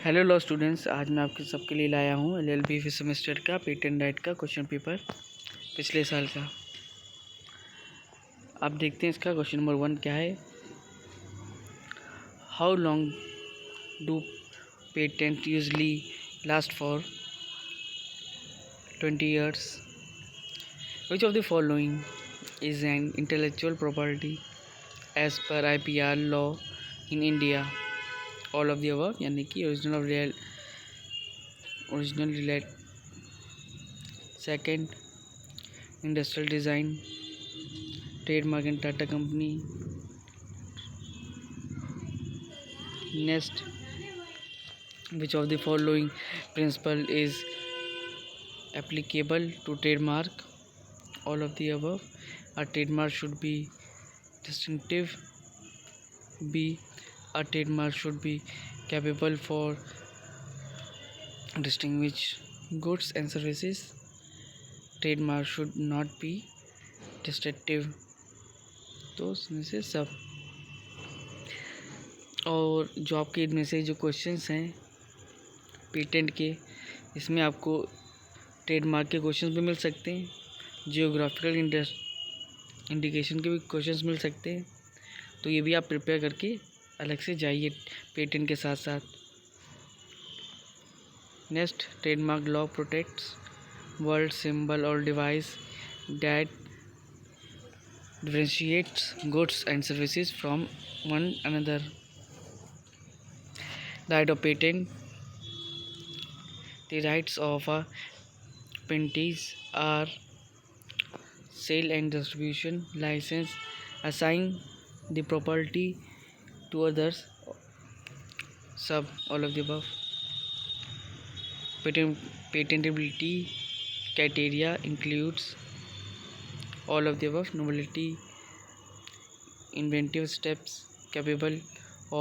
Hello law students, आज मैं आपके सबके लिए लाया हूँ LL.B फिफ्थ सेमेस्टर का पेटेंट राइट का क्वेश्चन पेपर पिछले साल का। आप देखते हैं इसका क्वेश्चन नंबर 1 क्या है। How long do patent usually last for 20 years? Which of the following is an intellectual property as per IPR law in India? All of the above, यानी कि original relate. Second, industrial design, trademark and Tata company. Next, which of the following principle is applicable to trademark? All of the above. A trademark should be distinctive. B, a trademark should be capable for distinguish goods and services. Trademark should not be distinctive. तो इसमें से सब। और जो आपके इनमें से जो क्वेश्चंस हैं पेटेंट के, इसमें आपको ट्रेडमार्क के क्वेश्चंस भी मिल सकते हैं, जियोग्राफिकल इंडिकेशन के भी क्वेश्चंस मिल सकते हैं। तो ये भी आप प्रिपेयर करके अलग से जाइए पेटेंट के साथ साथ। Next, trademark law protects word, symbol और device that differentiates goods and services from one another. Right of patent, the rights of a patentees are sale and distribution, license, assign the property to others, sub, all of the above. Patentability criteria includes all of the above. Novelty, inventive steps capable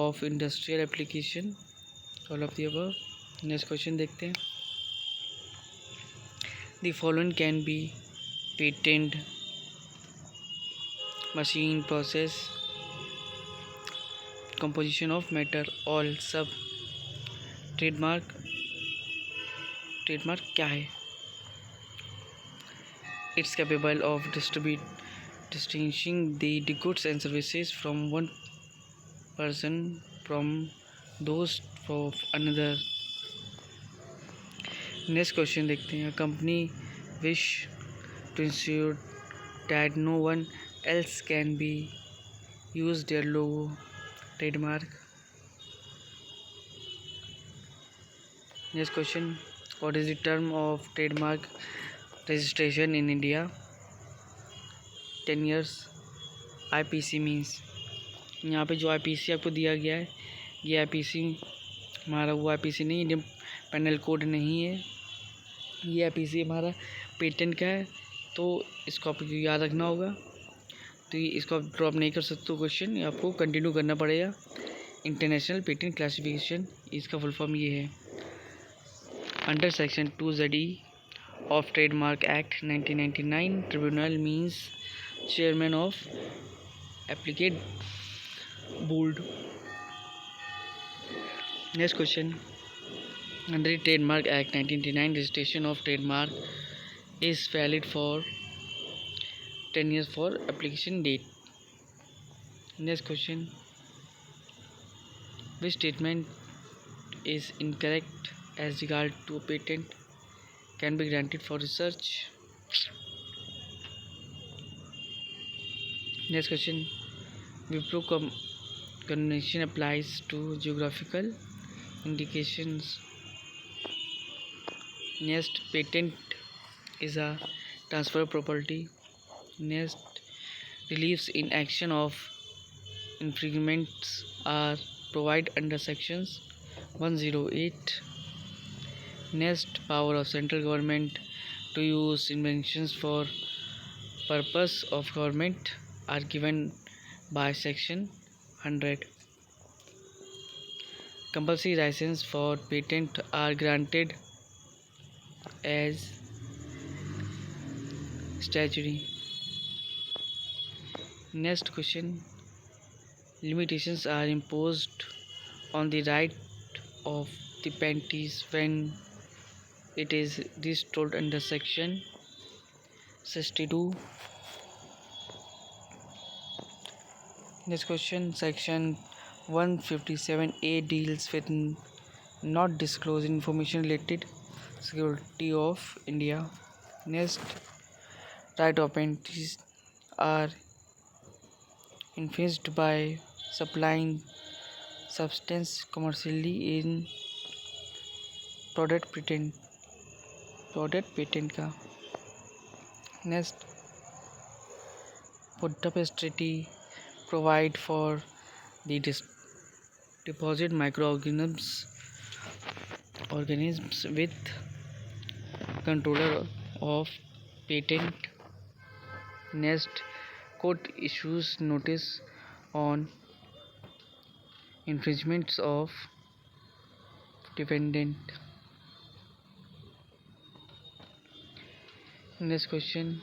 of industrial application, all of the above. Next question देखते हैं। The following can be patented: machine, process, composition of matter, all, सब। Trademark क्या है? It's capable of distinguishing the goods and services from one person from those of another. Next question देखते हैं। Company wish to ensure that no one else can be use their logo. Trademark. Next question, what is the term of trademark registration in India? 10 years। IPC means, यहाँ पे जो IPC आपको दिया गया है, ये IPC हमारा वो IPC नहीं, इंडियन पेनल कोड नहीं है, ये IPC हमारा पेटेंट का है। तो इसको आपको याद रखना होगा। तो इसको आप ड्रॉप नहीं कर सकते क्वेश्चन, आपको कंटिन्यू करना पड़ेगा। इंटरनेशनल पेटेंट क्लासिफिकेशन, इसका फुल फॉर्म ये है। Under section 2ZE of trademark act 1999, tribunal means chairman of एप्लीकेट board. Next question, under the Trademark Act 1999, registration of trademark is valid for 10 years for application date. Next question, which statement is incorrect as regard to a patent can be granted for research? Next question, Wipro convention applies to geographical indications. Next, patent is a transfer of property. Next, reliefs in action of infringements are provided under sections 108. Next, power of central government to use inventions for purpose of government are given by section 100. Compulsory license for patent are granted as statutory. Next question, limitations are imposed on the right of the panties when it is restored under section 62. Next question, section 157A deals with not disclosing information related security of India. Next, right of panties are infringed by supplying substance commercially in product patent का. Next, Budapest treaty provide for the deposit organisms with controller of patent. Next, court issues notice on infringements of defendant. Next question,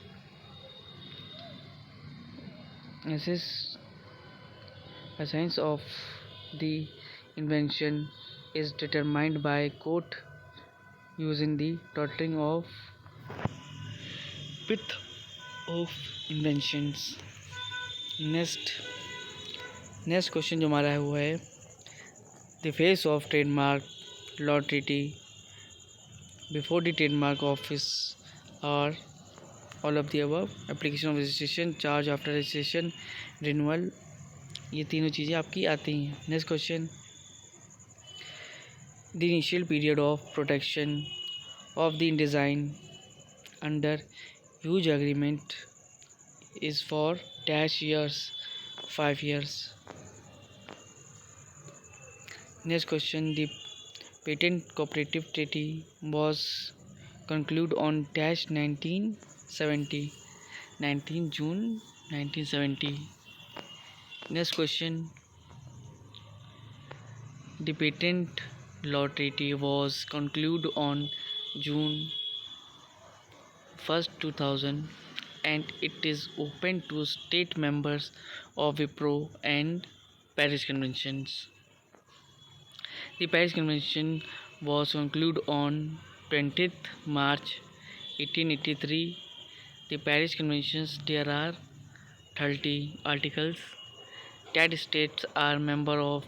essence of the invention is determined by court using the totaling of width of inventions. Next question जो हमारा है वो है the face of trademark law treaty before the trademark office are all of the above. application of registration, charge after registration, renewal, ये तीनों चीज़ें आपकी आती हैं. Next question, the initial period of protection of the design under use agreement is for dash years, 5 years. Next question, the patent cooperative treaty was concluded on dash 1970, 19 June 1970. Next question, the patent law treaty was concluded on June 1st, 2000, and it is open to state members of WIPRO and Paris Conventions. The Paris Convention was concluded on 20th March 1883. The Paris Conventions, there are 30 articles. 10 states are member of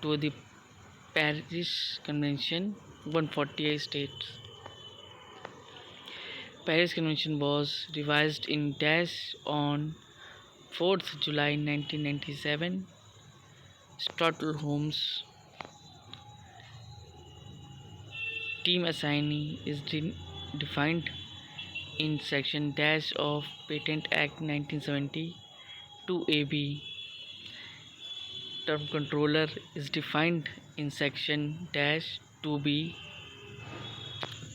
to the Paris Convention, 148 states. Paris Convention was revised in dash on 4th July 1997. Stockholm's team assignee is defined in section dash of Patent Act 1970 2AB. Term controller is defined in section dash 2B.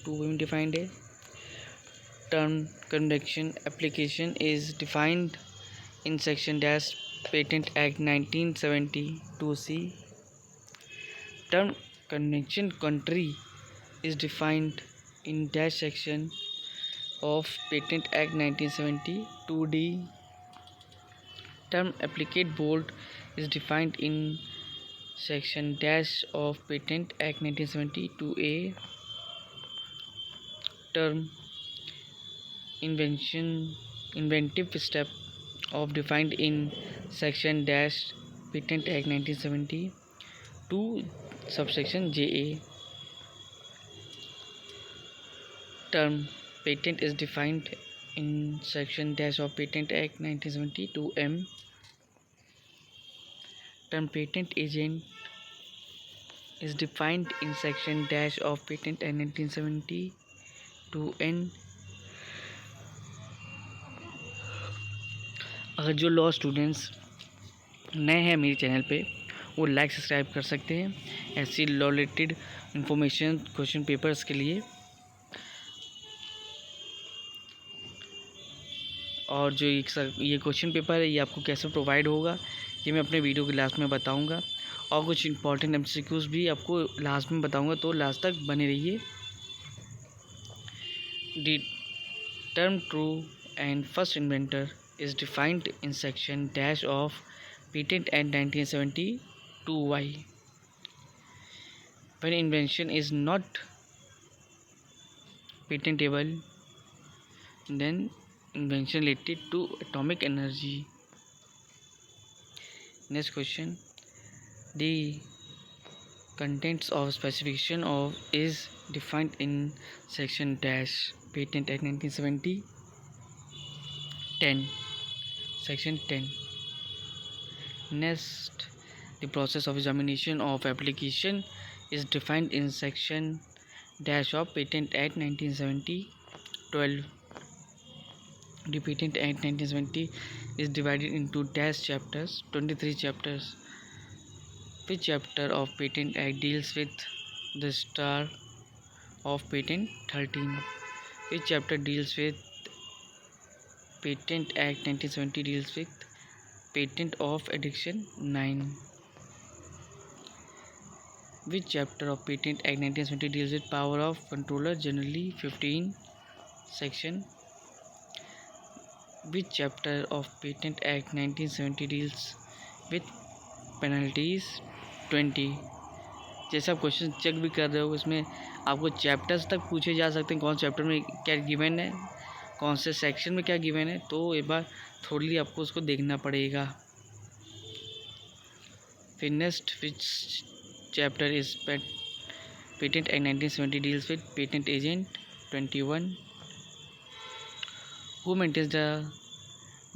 2B defined है. Term conviction application is defined in section dash Patent Act 1970 2C. Term conviction country is defined in dash section of Patent Act 1970 2D. Term applicate board is defined in section dash of Patent Act 1970 2A. Term inventive step of defined in section dash Patent Act 1970 2 subsection JA. Term patent is defined in section dash of Patent Act 1970 2M. Term patent agent is defined in section dash of Patent Act 1970 2N. अगर जो law students नए हैं मेरे channel पे वो like subscribe कर सकते हैं ऐसी law related information question papers के लिए. और जो ये क्वेश्चन पेपर है ये आपको कैसे प्रोवाइड होगा ये मैं अपने वीडियो के लास्ट में बताऊंगा. और कुछ इंपॉर्टेंट MCQs भी आपको लास्ट में बताऊंगा, तो लास्ट तक बने रहिए. The term true and first inventor is defined in section dash of Patent Act 1970 2Y. When invention is not patentable, then invention related to atomic energy. Next question. The contents of specification of is defined in section dash Patent Act 1970 10. Section 10. Next, the process of examination of application is defined in section dash of Patent Act 1970 12. The Patent Act 1970 is divided into dash chapters, 23 chapters. Which chapter of Patent Act deals with the star of patent? 13. Which chapter deals with Patent Act 1970 deals with patent of addiction? 9. Which chapter of Patent Act 1970 deals with power of controller generally? 15. Section. Which chapter of Patent Act 1970 deals with penalties? 20. जैसे आप question check भी कर रहे हो उसमें आपको chapters तक पूछे जा सकते हैं, कौन चैप्टर में क्या गिवन है, कौन से सेक्शन में क्या गिवन है, तो एक बार थोड़ी आपको उसको देखना पड़ेगा. फिर next, which chapter is patent act 1970 deals with patent agent? 21. Who maintains the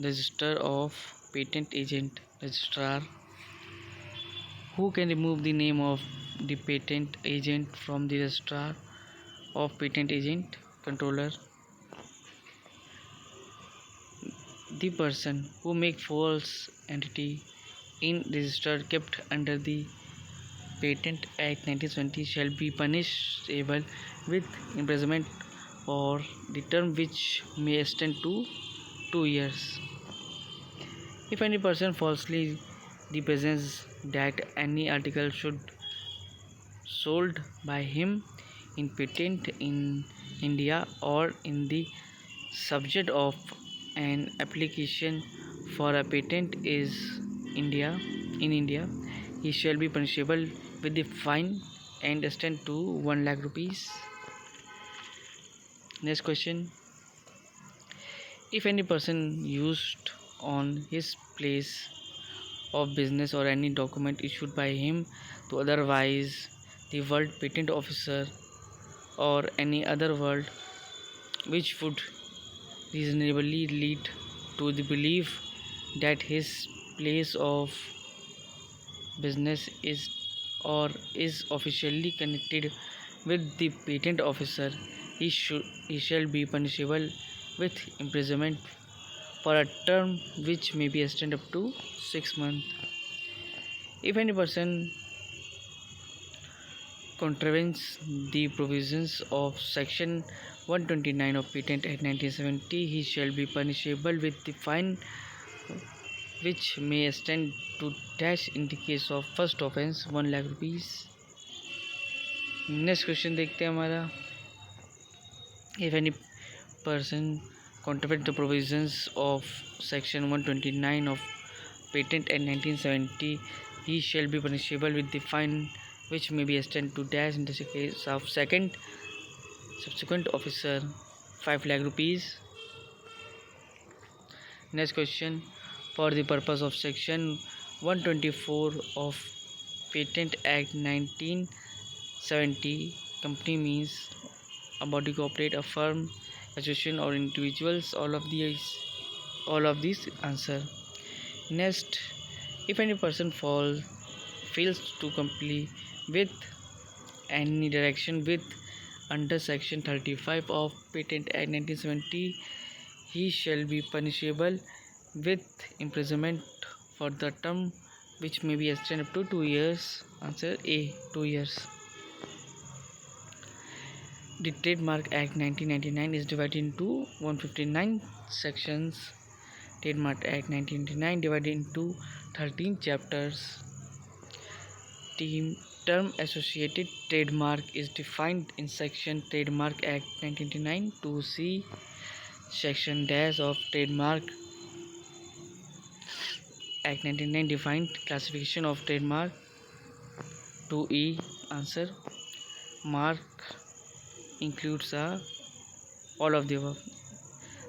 register of patent agent? Registrar. Who can remove the name of the patent agent from the registrar of patent agent? Controller. The person who make false entity in register kept under the Patent Act 1920 shall be punishable with imprisonment or the term which may extend to 2 years. If any person falsely represents that any article should sold by him in patent in India or in the subject of an application for a patent is in India, he shall be punishable with the fine and extend to 1 lakh rupees. Next question. If any person used on his place of business or any document issued by him to otherwise the world patent officer or any other world which would reasonably lead to the belief that his place of business is or is officially connected with the patent officer, he shall be punishable with imprisonment for a term which may be extended up to 6 months. If any person contravenes the provisions of section 129 of Patent Act 1970, he shall be punishable with the fine which may extend to dash in the case of first offense 1 lakh rupees. Next question देखते हैं हमारा. If any person contravenes the provisions of section 129 of Patent Act 1970, he shall be punishable with the fine which may be extended to dash in the case of second subsequent officer 5 lakh rupees. Next question. For the purpose of section 124 of Patent Act 1970, company means a body corporate, a firm, association or individuals. All of these answer. Next, if any person fails to comply with any direction with under section 35 of Patent Act 1970, he shall be punishable with imprisonment for the term which may be extended up to 2 years. Answer A, 2 years. The Trademark Act 1999 is divided into 159 sections. Trademark Act 1999 divided into 13 chapters. The term associated trademark is defined in section Trademark Act 1999 2C, section dash of Trademark Act 1999 defined classification of trademark 2E, answer mark includes all of the above.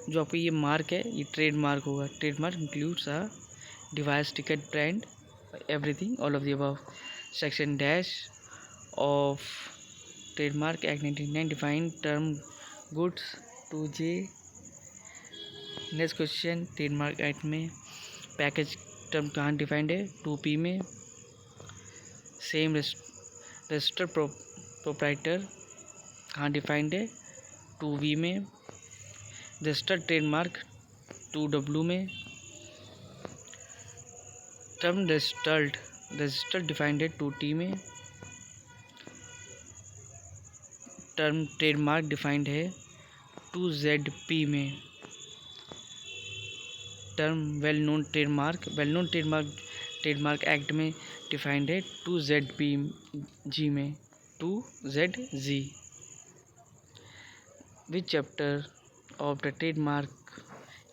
जो आपको ये mark है ये trademark होगा। Trademark includes device, ticket, brand, everything, all of the above. Section dash of trademark act 1999 define term goods 2J। Next question, trademark act में package term कहाँ defined है? 2P में। सेम रजिस्टर प्रोप्राइटर कहाँ defined है? 2V में। Registered trademark 2W में। Term registered defined है 2T में। टर्म ट्रेडमार्क डिफाइंड है 2ZP में। Term well known trademark act में डिफाइंड है 2ZG में। 2ZG। Which chapter of the trademark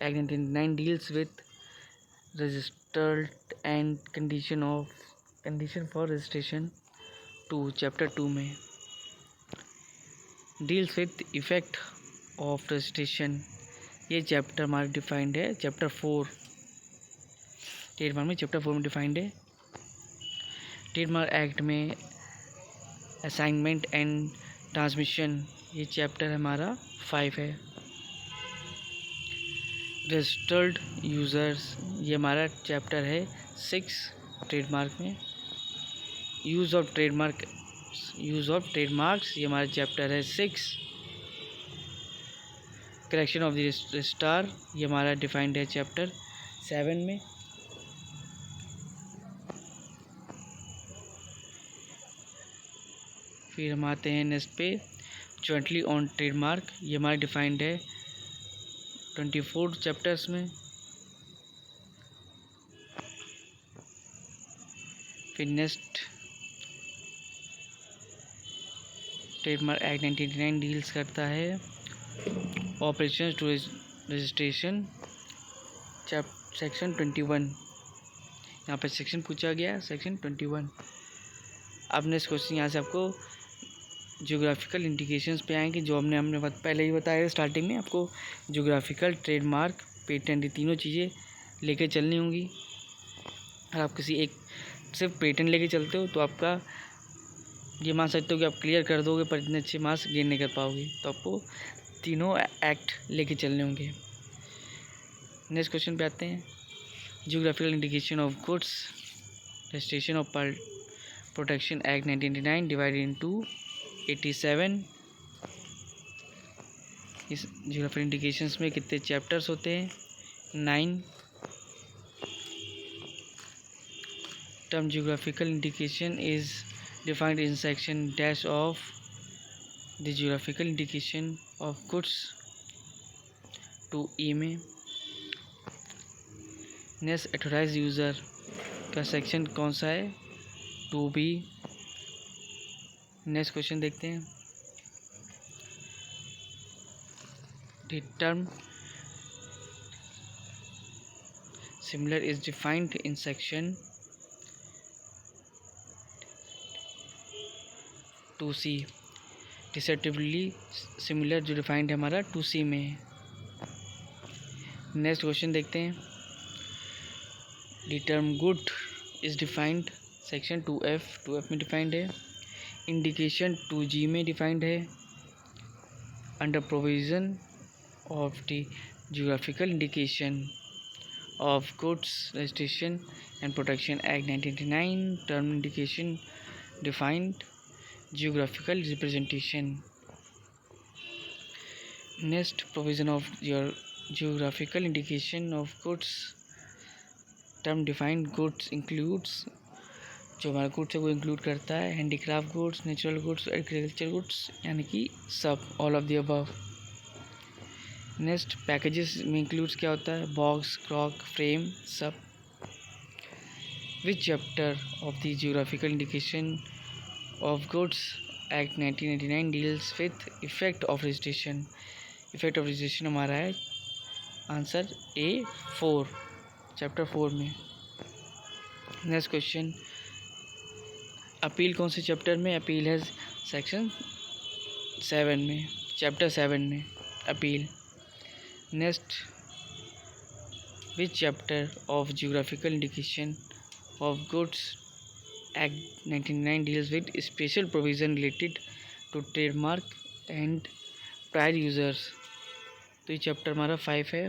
act 1999 deals with registered and condition for registration? 2 chapter 2 में। deals with effect of registration, ये chapter mark defined है chapter 4। Trademark में chapter 4 में defined है। Trademark act में assignment and transmission, ये chapter हमारा 5 है। रजिस्टर्ड यूज़र्स, ये हमारा चैप्टर है 6 ट्रेडमार्क में। यूज़ ऑफ ट्रेडमार्क्स, ये हमारा चैप्टर है 6। करेक्शन ऑफ द रजिस्ट्रार, ये हमारा डिफाइंड है चैप्टर 7 में। फिर हम आते हैं नेक्स्ट पे, जॉइंटली ऑन ट्रेडमार्क, ये हमारा डिफाइंड है 24 चैप्टर्स में। फिर नेक्स्ट, ट्रेडमार्क एक्ट 1999 डील्स करता है ऑपरेशन टू रजिस्ट्रेशन, सेक्शन 21। यहाँ पे सेक्शन पूछा गया, सेक्शन 21। अब नेक्स्ट क्वेश्चन यहाँ से आपको ज्योग्राफिकल इंडिकेशंस पे आएंगे, जो हमने पहले ही बताया स्टार्टिंग में। आपको ज्योग्राफिकल, ट्रेडमार्क, पेटेंट, ये तीनों चीज़ें लेके चलनी होंगी। अगर आप किसी एक सिर्फ पेटेंट लेके चलते हो तो आपका ये मान सकते हो कि आप क्लियर कर दोगे, पर इतने अच्छे मार्क्स गेन नहीं कर पाओगे। तो आपको तीनों एक्ट लेके चलने होंगे। नेक्स्ट क्वेश्चन पे आते हैं, geographical indication of goods registration of protection act 1999 divided into 87। इस ज्योग्राफिकल इंडिकेशंस में कितने चैप्टर्स होते हैं? 9। Term geographical indication is defined in section dash of the geographical indication of goods 2E में। नेक्स्ट, ऑथराइज्ड यूज़र का section कौन सा है? 2B। नेक्स्ट क्वेश्चन देखते हैं, the term similar is defined in section 2C। Deceptively similar जो defined है हमारा 2C में। नेक्स्ट क्वेश्चन देखते हैं, the term good is defined section 2F में डिफाइंड है। इंडिकेशन 2G में डिफाइंड है। Under provision of the geographical indication of goods registration and protection act 1999 term indication defined geographical representation. Next, provision of your geographical indication of goods, term defined goods includes, जो हमारा goods है वो include करता है handicraft goods, natural goods, agriculture goods, यानी कि सब, all of the above. Next, packages में इंक्लूड्स क्या होता है? बॉक्स, क्रॉक, फ्रेम, सब। विच chapter of the geographical indication of goods act 1989 deals with effect of registration? effect of registration हमारा है आंसर A4, चैप्टर 4 में। नेक्स्ट क्वेश्चन, अपील कौन से चैप्टर में? अपील है सेक्शन 7 में, चैप्टर 7 में appeal. Next, which chapter of geographical indication of goods act 1999 deals with special provision related to trademark and prior users? तो ये चैप्टर हमारा 5 है।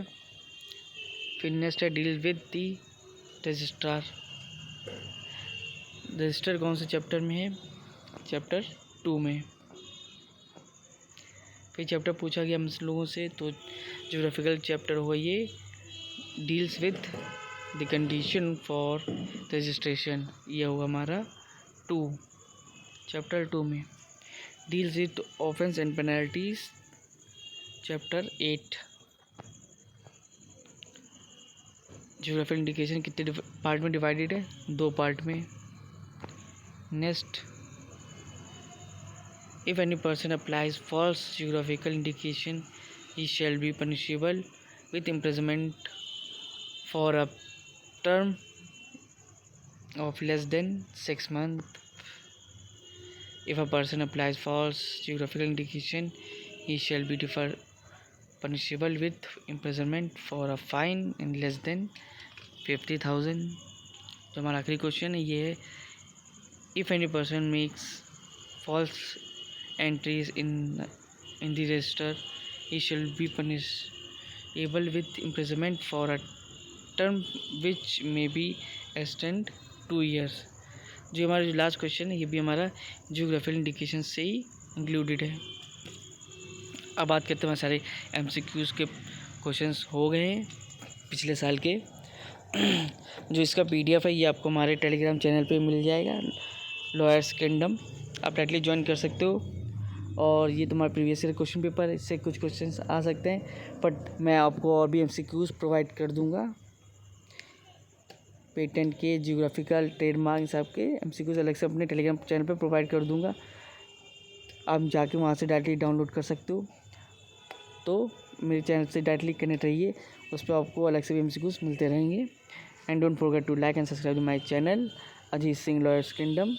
फिर नेक्स्ट है deal with the registrar. Register कौन से चैप्टर में है? चैप्टर 2 में। फिर चैप्टर पूछा गया हम लोगों से, तो ज्योग्राफिकल चैप्टर हुआ ये, deals with the condition for registration, ये हुआ हमारा 2, चैप्टर 2 में। Deals with offence and penalties, chapter 8। Geographical indication कितने पार्ट में डिवाइडेड है? 2 पार्ट में। Next, if any person applies false geographical indication, he shall be punishable with imprisonment for a term of less than 6 months. If a person applies false geographical indication, he shall be punishable with imprisonment for a fine in less than 50,000. तो हमारा आखिरी question है ये है, if any person makes false entries in the register, he shall be punishable with imprisonment for a term which may be extend 2 years. जो हमारा जो last question है ये भी हमारा जियोग्राफिकल इंडिकेशन से ही इंक्लूडेड है। अब बात करते हैं सारे MCQs के क्वेश्चंस हो गए हैं पिछले साल के। जो इसका PDF है ये आपको हमारे टेलीग्राम चैनल पे मिल जाएगा, लॉयर्स किंगडम, आप डायरेक्टली ज्वाइन कर सकते हो। और ये तुम्हारा प्रीवियस ईयर क्वेश्चन पेपर, इससे कुछ क्वेश्चंस आ सकते हैं, बट मैं आपको और भी MCQs प्रोवाइड कर दूंगा। पेटेंट के, जियोग्राफिकल, ट्रेडमार्क, सब के MCQs अलग से अपने टेलीग्राम चैनल पे प्रोवाइड कर दूंगा। आप जाके वहाँ से डायरेक्टली डाउनलोड कर सकते हो। तो मेरे चैनल से डायरेक्टली कनेक्ट रहिए, उस पर आपको अलग से भी MCQs मिलते रहेंगे। And don't forget to like and subscribe my channel Ajit Singh Lawyers kingdom.